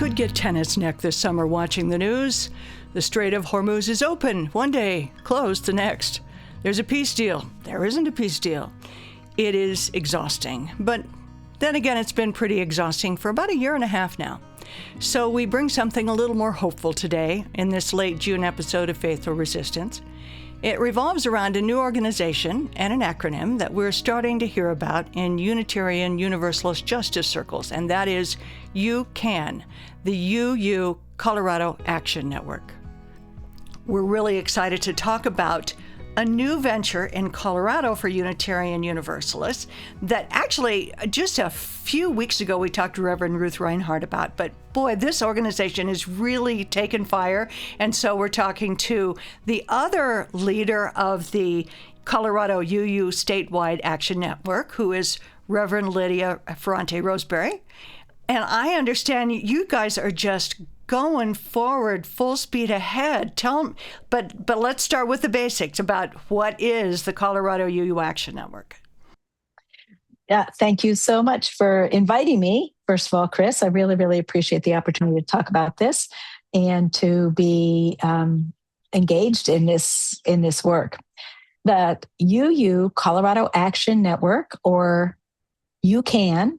could get tennis neck this summer watching the news. The Strait of Hormuz is open one day, closed the next. There's a peace deal. There isn't a peace deal. It is exhausting, but then again, it's been pretty exhausting for about a year and a half now. So we bring something a little more hopeful today in this late June episode of Faithful Resistance. It revolves around a new organization and an acronym that we're starting to hear about in Unitarian Universalist justice circles, and that is UCAN, the UU Colorado Action Network. We're really excited to talk about a new venture in Colorado for Unitarian Universalists that actually just a few weeks ago we talked to Reverend Ruth Reinhardt about, but boy, this organization has really taken fire. And so we're talking to the other leader of the Colorado UU Statewide Action Network, who is Reverend Lydia Ferrante Roseberry. And I understand you guys are just going forward full speed ahead. But let's start with the basics about what is the Colorado UU Action Network. Yeah, thank you so much for inviting me. First of all, Chris, I really, really appreciate the opportunity to talk about this and to be engaged in this work. The UU Colorado Action Network, or UCAN,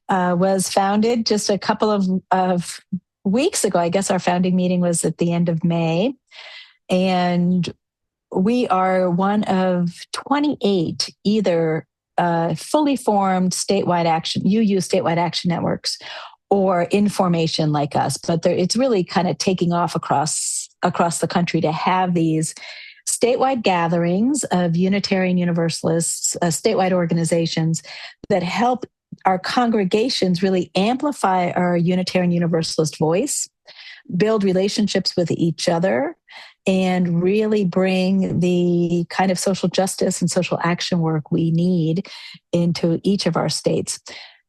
was founded just a couple of weeks ago. I guess our founding meeting was at the end of May. And we are one of 28 either fully formed statewide action, UU statewide action networks, or in formation like us. But it's really kind of taking off across the country to have these statewide gatherings of Unitarian Universalists, statewide organizations that help our congregations really amplify our Unitarian Universalist voice, build relationships with each other, and really bring the kind of social justice and social action work we need into each of our states,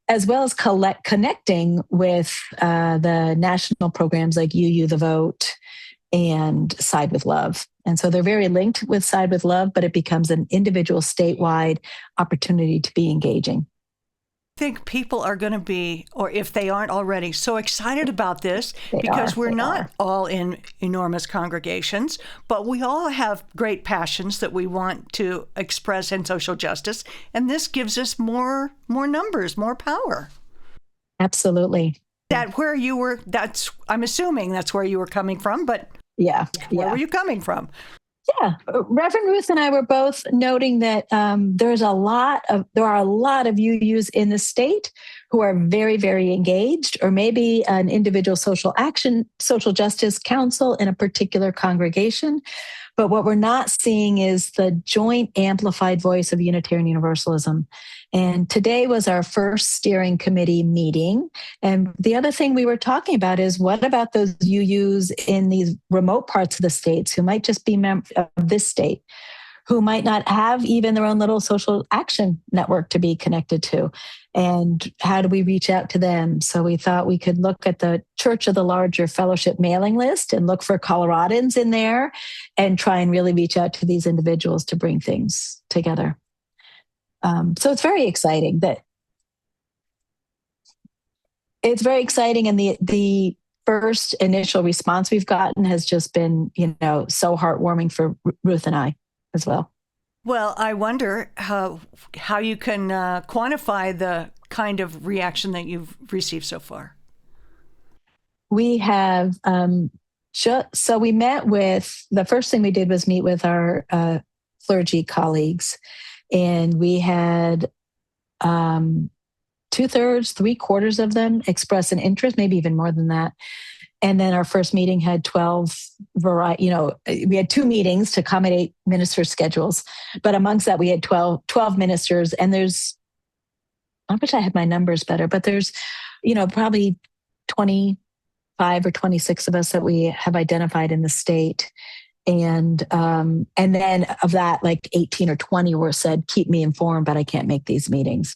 as well as connecting with the national programs like UU The Vote and Side with Love. And so they're very linked with Side with Love, but it becomes an individual statewide opportunity to be engaging. I think people are going to be, or if they aren't already, so excited about this because we're not all in enormous congregations, but we all have great passions that we want to express in social justice. And this gives us more numbers, more power. Absolutely. I'm assuming that's where you were coming from, but where were you coming from? Yeah, Reverend Ruth and I were both noting that there are a lot of UUs in the state who are very, very engaged, or maybe an individual social justice council in a particular congregation. But what we're not seeing is the joint amplified voice of Unitarian Universalism. And today was our first steering committee meeting. And the other thing we were talking about is, what about those UUs in these remote parts of the states who might just be members of this state, who might not have even their own little social action network to be connected to? And how do we reach out to them? So we thought we could look at the Church of the Larger Fellowship mailing list and look for Coloradans in there and try and really reach out to these individuals to bring things together. So it's very exciting and the first initial response we've gotten has just been, so heartwarming for Ruth and I as well. Well, I wonder how you can quantify the kind of reaction that you've received so far. We have, so we met with, the first thing we did was meet with our clergy colleagues, and we had 2/3, 3/4 of them express an interest, maybe even more than that. And then our first meeting had 12 we had 2 meetings to accommodate minister schedules. But amongst that, we had 12 ministers. And I wish I had my numbers better, but there's, probably 25 or 26 of us that we have identified in the state. And then of that, like 18 or 20 were said, keep me informed, but I can't make these meetings.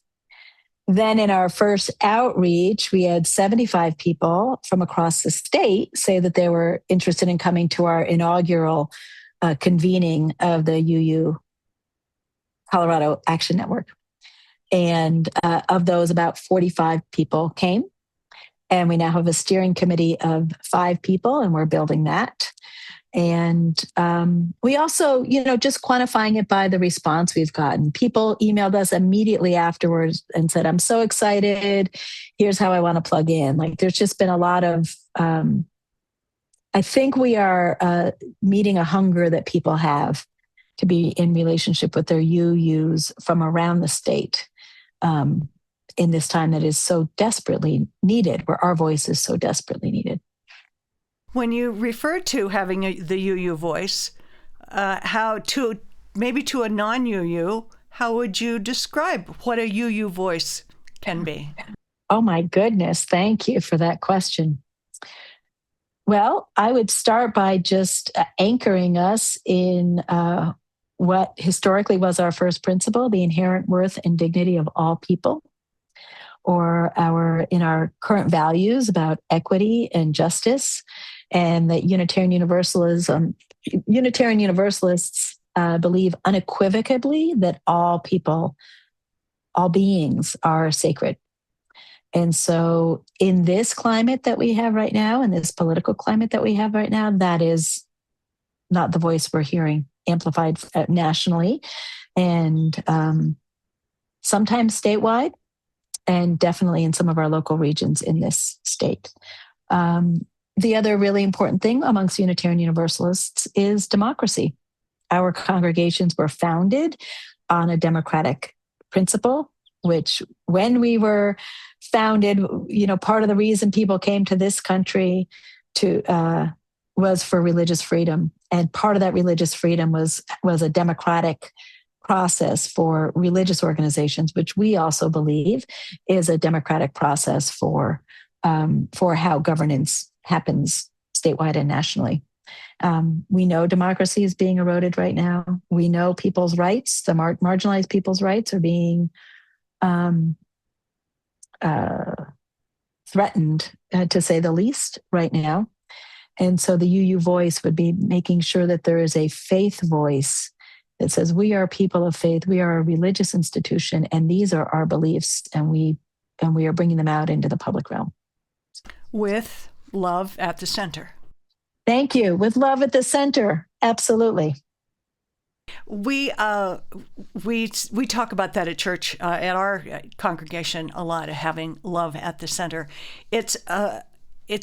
Then in our first outreach, we had 75 people from across the state say that they were interested in coming to our inaugural convening of the UU Colorado Action Network. And of those, about 45 people came. And we now have a steering committee of 5 people, and we're building that. And we also, just quantifying it by the response we've gotten. People emailed us immediately afterwards and said, I'm so excited. Here's how I want to plug in. Like, there's just been a lot of, I think we are meeting a hunger that people have to be in relationship with their UUs from around the state in this time that is so desperately needed, where our voice is so desperately needed. When you refer to having the UU voice, maybe to a non-UU, how would you describe what a UU voice can be? Oh my goodness, thank you for that question. Well, I would start by just anchoring us in what historically was our first principle, the inherent worth and dignity of all people, or in our current values about equity and justice, and that Unitarian Universalists believe unequivocally that all people, all beings are sacred. And so in this climate that we have right now, in this political climate that we have right now, that is not the voice we're hearing amplified nationally and sometimes statewide, and definitely in some of our local regions in this state. The other really important thing amongst Unitarian Universalists is democracy. Our congregations were founded on a democratic principle, which when we were founded, part of the reason people came to this country was for religious freedom. And part of that religious freedom was a democratic process for religious organizations, which we also believe is a democratic process for how governance happens statewide and nationally. We know democracy is being eroded right now. We know people's rights, the marginalized people's rights, are being threatened, to say the least, right now. And so the UU voice would be making sure that there is a faith voice that says, we are people of faith, we are a religious institution, and these are our beliefs, and we are bringing them out into the public realm. With love at the center. Thank you. With love at the center. Absolutely. We talk about that at church, at our congregation a lot, of having love at the center. It's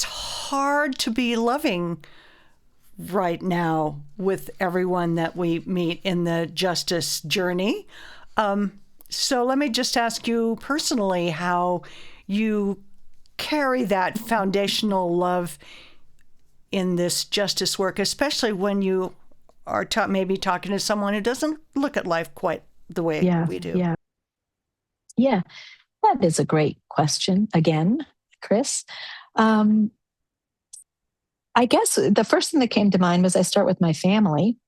hard to be loving right now with everyone that we meet in the justice journey. So let me just ask you personally how you carry that foundational love in this justice work, especially when you are maybe talking to someone who doesn't look at life quite the way we do. Yeah, that is a great question again, Chris. I guess the first thing that came to mind was I start with my family.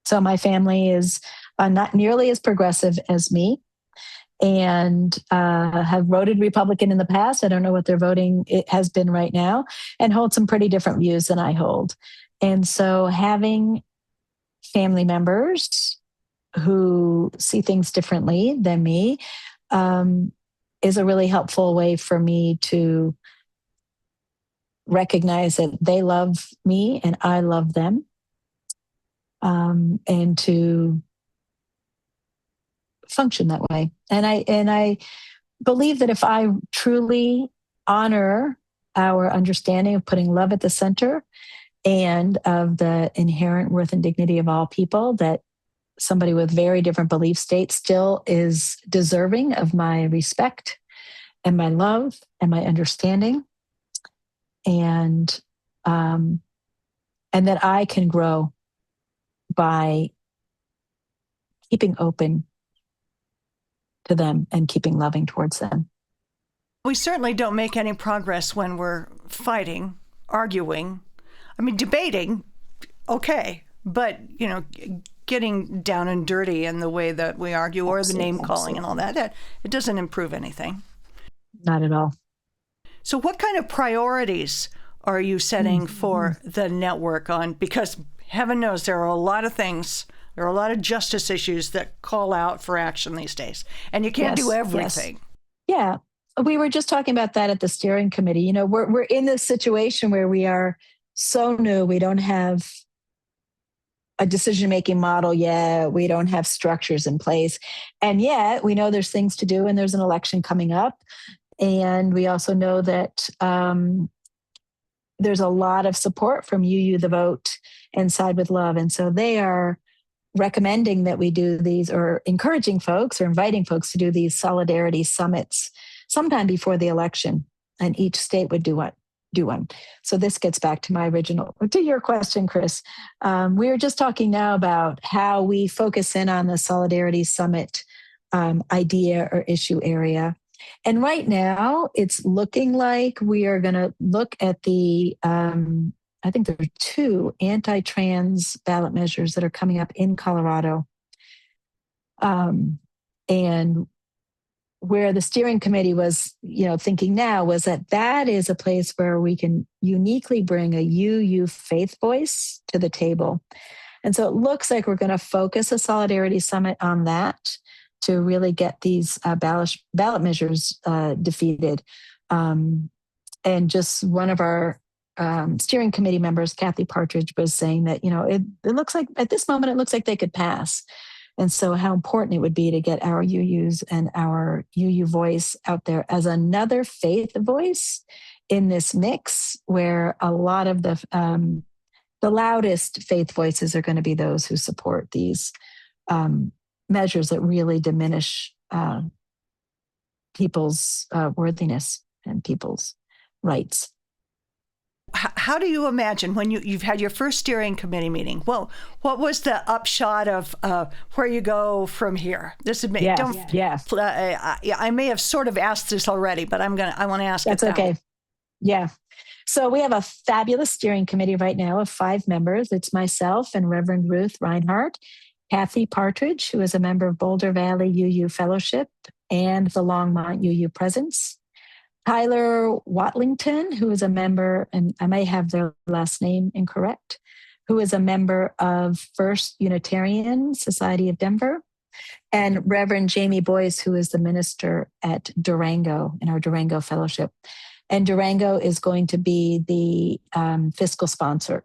So my family is not nearly as progressive as me, and have voted Republican in the past. I don't know what their voting it has been right now, and hold some pretty different views than I hold. And so having family members who see things differently than me is a really helpful way for me to recognize that they love me and I love them, and to function that way. And I believe that if I truly honor our understanding of putting love at the center and of the inherent worth and dignity of all people, that somebody with very different belief states still is deserving of my respect and my love and my understanding, and that I can grow by keeping open to them and keeping loving towards them. We certainly don't make any progress when we're fighting, arguing. I mean, debating, okay, but, getting down and dirty in the way that we argue, or the name calling and all that, it doesn't improve anything. Not at all. So what kind of priorities are you setting for the network on? Because heaven knows there are a lot of things, there are a lot of justice issues that call out for action these days, and you can't do everything. Yes. Yeah. we were just talking about that at the steering committee. You know, we're in this situation where we are so new. We don't have a decision-making model yet. We don't have structures in place. And yet we know there's things to do and there's an election coming up. And we also know that there's a lot of support from UU the Vote and Side with Love. And so they are recommending that we do these, or encouraging folks or inviting folks to do these solidarity summits sometime before the election. And each state would do one. So this gets back to your question, Chris. We were just talking now about how we focus in on the Solidarity Summit idea or issue area. And right now, it's looking like we are going to look at the, I think there are 2 anti-trans ballot measures that are coming up in Colorado. And where the steering committee was, thinking now was that is a place where we can uniquely bring a UU faith voice to the table. And so it looks like we're going to focus a Solidarity Summit on that to really get these ballot measures defeated. And just one of our steering committee members, Kathy Partridge, was saying that, it looks like at this moment, it looks like they could pass. And so how important it would be to get our UUs and our UU voice out there as another faith voice in this mix, where a lot of the loudest faith voices are going to be those who support these measures that really diminish people's worthiness and people's rights. How do you imagine when you've had your first steering committee meeting? Well, what was the upshot of where you go from here? This is me. I may have sort of asked this already, but I want to ask That's it now. Okay. Yeah. So we have a fabulous steering committee right now of 5 members. It's myself and Reverend Ruth Reinhardt, Kathy Partridge, who is a member of Boulder Valley UU Fellowship and the Longmont UU Presence, Tyler Watlington, who is a member, and I may have their last name incorrect, who is a member of First Unitarian Society of Denver, and Reverend Jamie Boyce, who is the minister at Durango in our Durango Fellowship. And Durango is going to be the fiscal sponsor.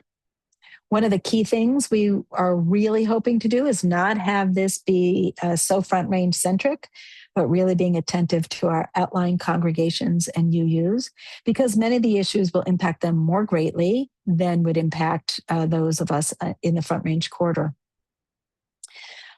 One of the key things we are really hoping to do is not have this be so Front Range centric, but really being attentive to our outlying congregations and UUs, because many of the issues will impact them more greatly than would impact those of us in the Front Range corridor.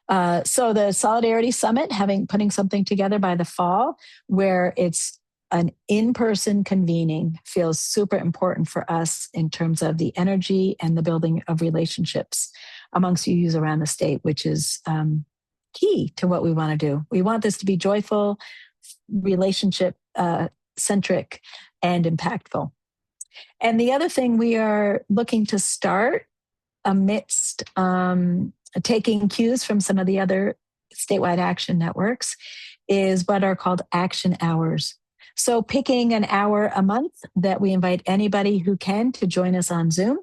So the Solidarity Summit, putting something together by the fall where it's an in-person convening, feels super important for us in terms of the energy and the building of relationships amongst UUs around the state, which is key to what we want to do. We want this to be joyful, relationship centric, and impactful. And the other thing we are looking to start amidst taking cues from some of the other statewide action networks is what are called action hours. So picking an hour a month that we invite anybody who can to join us on Zoom.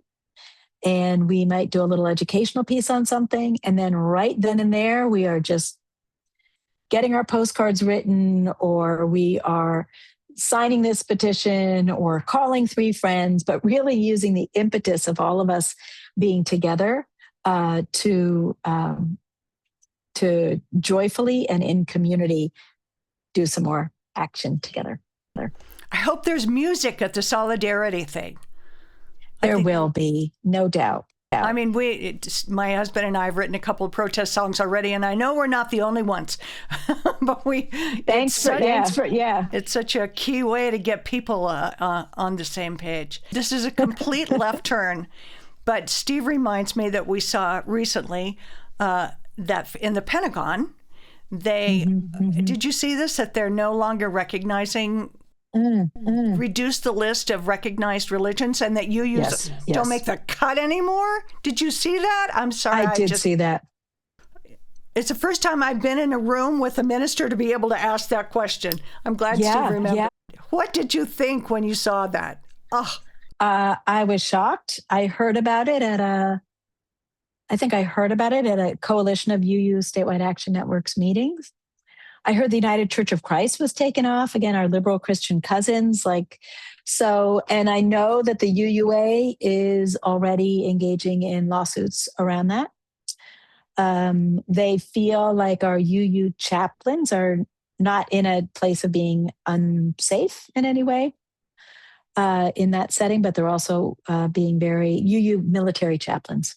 And we might do a little educational piece on something. And then right then and there, we are just getting our postcards written, or we are signing this petition or calling 3 friends, but really using the impetus of all of us being together to joyfully and in community do some more action together. I hope there's music at the Solidarity thing. There will be, no doubt. I mean, my husband and I have written a couple of protest songs already, and I know we're not the only ones. But it's such a key way to get people on the same page. This is a complete left turn, but Steve reminds me that we saw recently that in the Pentagon, did you see this? That they're no longer recognizing. Reduce the list of recognized religions, and that UUs don't make the cut anymore. Did you see that? I'm sorry. I did see that. It's the first time I've been in a room with a minister to be able to ask that question. I'm glad Steve remembered. Yeah. What did you think when you saw that? I was shocked. I heard about it at a coalition of UU statewide action networks meetings. I heard the United Church of Christ was taken off. Again, our liberal Christian cousins, and I know that the UUA is already engaging in lawsuits around that. They feel like our UU chaplains are not in a place of being unsafe in any way in that setting, but they're also being very UU military chaplains,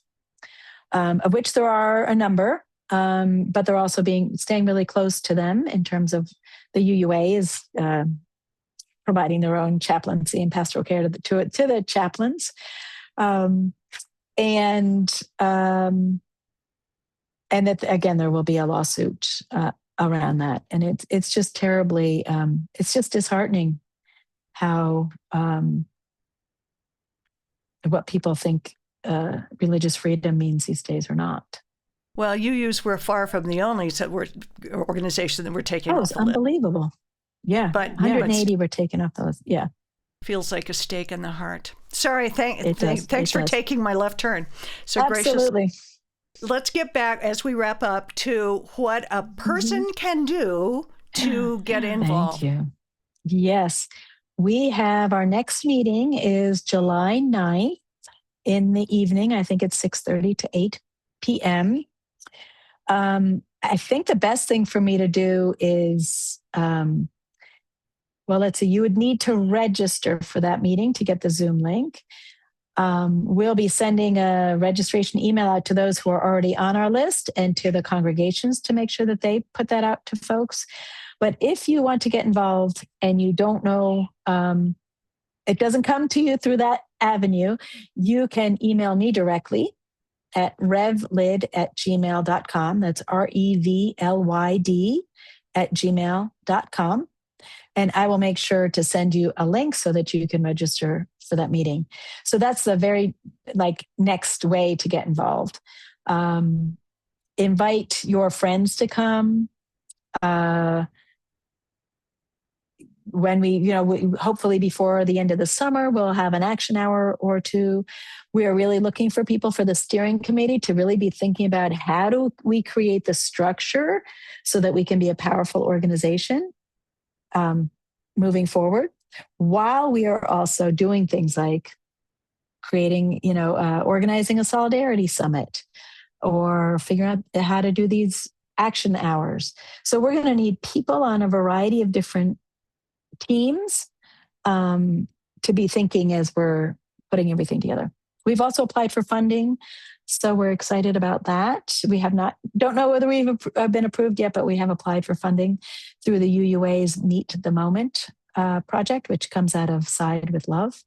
of which there are a number, but they're also staying really close to them in terms of the UUA is providing their own chaplaincy and pastoral care to the chaplains, and that again there will be a lawsuit around that, and it's just terribly it's just disheartening how what people think religious freedom means these days or not. Well, UUs were far from the only organization that were taking off the list. Unbelievable. Yeah, but 180 were taken off the list. Yeah. Feels like a stake in the heart. Sorry, thanks for taking my left turn. So absolutely. Gracious. Let's get back as we wrap up to what a person can do to get involved. Thank you. Yes. We have our next meeting is July 9th in the evening. I think it's 6:30 to 8 p.m. I think the best thing for me to do is, let's see, you would need to register for that meeting to get the Zoom link. We'll be sending a registration email out to those who are already on our list and to the congregations to make sure that they put that out to folks. But if you want to get involved and you don't know, it doesn't come to you through that avenue, you can email me directly at revlyd@gmail.com. That's REVLYD@gmail.com. And I will make sure to send you a link so that you can register for that meeting. So that's the very next way to get involved. Invite your friends to come. When we hopefully before the end of the summer, we'll have an action hour or two. We are really looking for people for the steering committee to really be thinking about how do we create the structure so that we can be a powerful organization moving forward, while we are also doing things like creating, organizing a solidarity summit or figuring out how to do these action hours. So we're going to need people on a variety of different teams to be thinking as we're putting everything together. We've also applied for funding, so we're excited about that. We don't know whether we've been approved yet, but we have applied for funding through the UUA's Meet the Moment project, which comes out of Side with Love,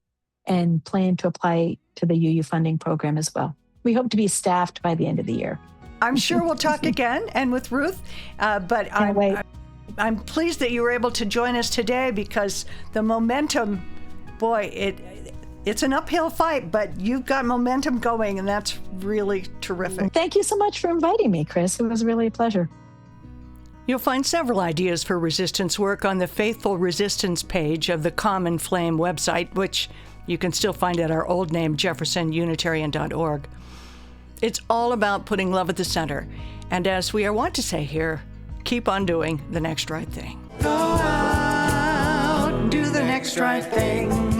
and plan to apply to the UU funding program as well. We hope to be staffed by the end of the year. I'm sure we'll talk again and with Ruth, but I'm pleased that you were able to join us today because the momentum, boy, it's an uphill fight, but you've got momentum going, and that's really terrific. Thank you so much for inviting me, Chris. It was really a pleasure. You'll find several ideas for resistance work on the Faithful Resistance page of the Common Flame website, which you can still find at our old name, jeffersonunitarian.org. It's all about putting love at the center. And as we are wont to say here, keep on doing the next right thing. Go out, do the next right thing.